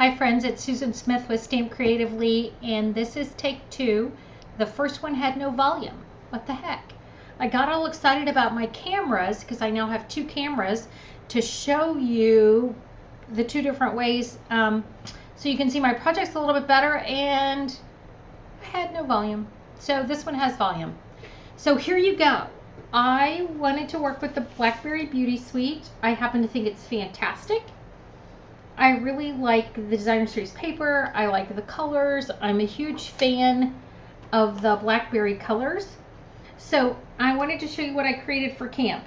Hi friends, it's Susan Smith with Stamp Creatively, and this is take 2. The first one had no volume. What the heck? I got all excited about my cameras because I now have 2 cameras to show you the 2 different ways so you can see my projects a little bit better, and I had no volume. So this one has volume. So here you go. I wanted to work with the Blackberry Beauty Suite. I happen to think it's fantastic. I really like the designer series paper. I like the colors. I'm a huge fan of the Blackberry colors. So I wanted to show you what I created for camp.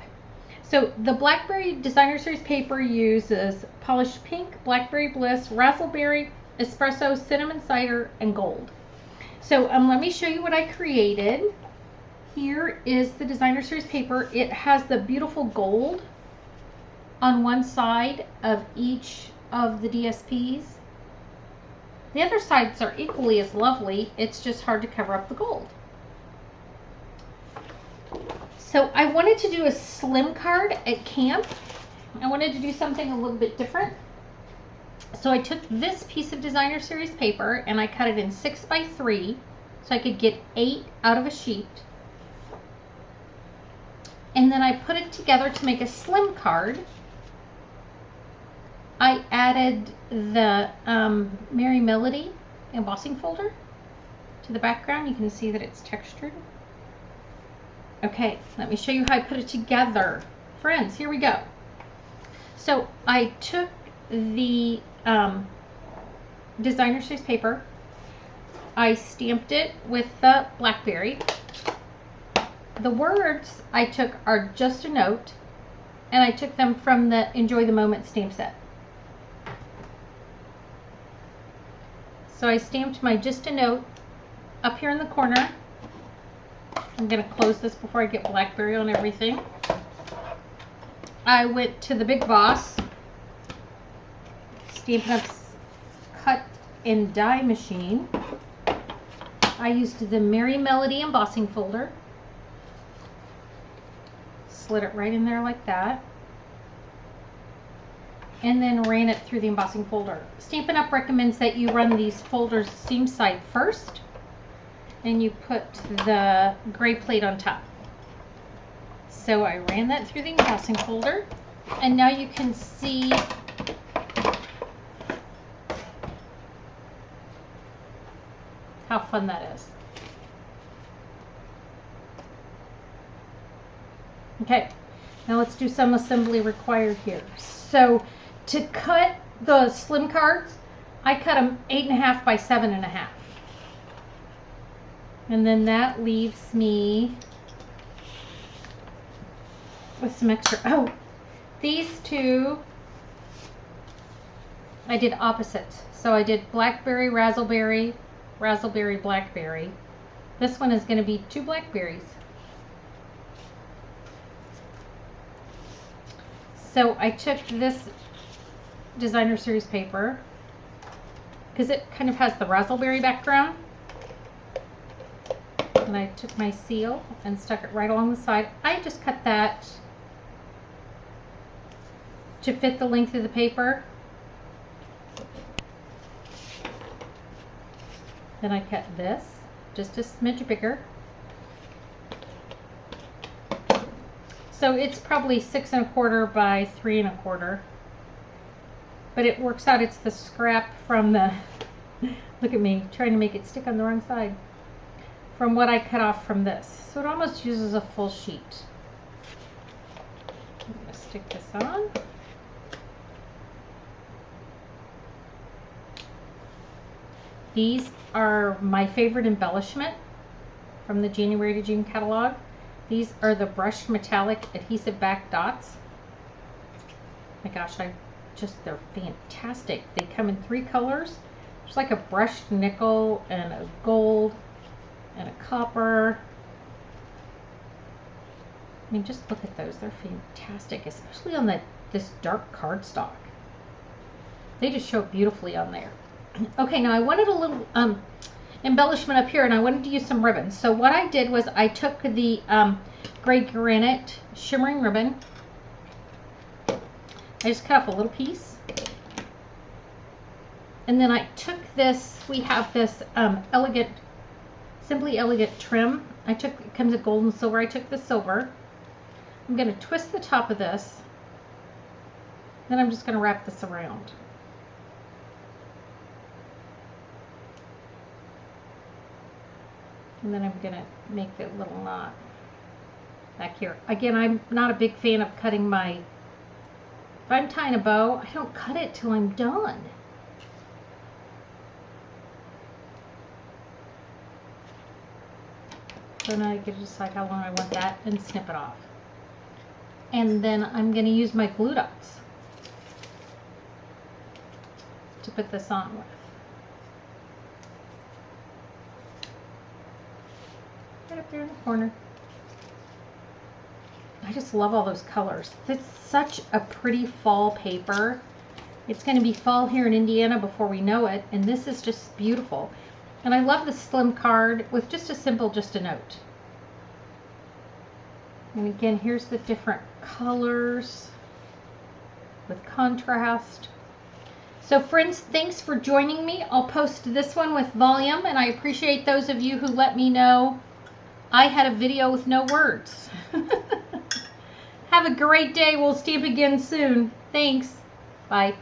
So the Blackberry designer series paper uses polished pink, blackberry bliss, raspberry, espresso, cinnamon cider, and gold. So let me show you what I created. Here is the designer series paper. It has the beautiful gold on one side of each of the DSPs. The other sides are equally as lovely. It's just hard to cover up the gold. So I wanted to do a slim card at camp. I wanted to do something a little bit different. So I took this piece of designer series paper and I cut it in 6x3 so I could get 8 out of a sheet. And then I put it together to make a slim card. I added the Merry Melody embossing folder to the background. You can see that it's textured. Okay, let me show you how I put it together. Friends, here we go. So I took the designer series paper. I stamped it with the Blackberry. The words I took are Just a Note, and I took them from the Enjoy the Moment stamp set. So I stamped my Just a Note up here in the corner. I'm going to close this before I get Blackberry on everything. I went to the Big Boss, Stampin' Up's cut and die machine. I used the Merry Melody embossing folder. Slid it right in there like that. And then ran it through the embossing folder. Stampin' Up recommends that you run these folders seam side first, and you put the gray plate on top. So I ran that through the embossing folder, and now you can see how fun that is. Okay, now let's do some assembly required here. So to cut the slim cards, I cut them 8.5 by 7.5. And then that leaves me with some extra. Oh, these 2, I did opposites. So I did blackberry, raspberry, raspberry, blackberry. This one is going to be 2 blackberries. So I took this designer series paper because it kind of has the raspberry background, and I took my seal and stuck it right along the side. I just cut that to fit the length of the paper. Then I cut this just a smidge bigger. So it's probably 6 1/4 by 3 1/4. But it works out, it's the scrap from the, look at me, trying to make it stick on the wrong side, from what I cut off from this. So it almost uses a full sheet. I'm going to stick this on. These are my favorite embellishment from the January to June catalog. These are the brushed metallic adhesive back dots. My gosh, they're fantastic. They come in 3 colors. There's like a brushed nickel and a gold and a copper. I mean, just look at those. They're fantastic, especially on this dark cardstock. They just show up beautifully on there. Okay, now I wanted a little embellishment up here, and I wanted to use some ribbons. So what I did was I took the gray granite shimmering ribbon. I just cut off a little piece, And then I took this, we have this Simply Elegant trim. It comes in gold and silver. I took the silver. I'm going to twist the top of this. Then I'm just going to wrap this around. And then I'm going to make a little knot back here. Again, I'm not a big fan of cutting if I'm tying a bow, I don't cut it till I'm done. So now I get to decide how long I want that and snip it off. And then I'm going to use my glue dots to put this on with. Right up there in the corner. I just love all those colors. It's such a pretty fall paper. It's going to be fall here in Indiana before we know it, and this is just beautiful. And I love the slim card with just a note. And again, here's the different colors with contrast. So friends, thanks for joining me. I'll post this one with volume, and I appreciate those of you who let me know I had a video with no words. Have a great day. We'll stamp again soon. Thanks. Bye.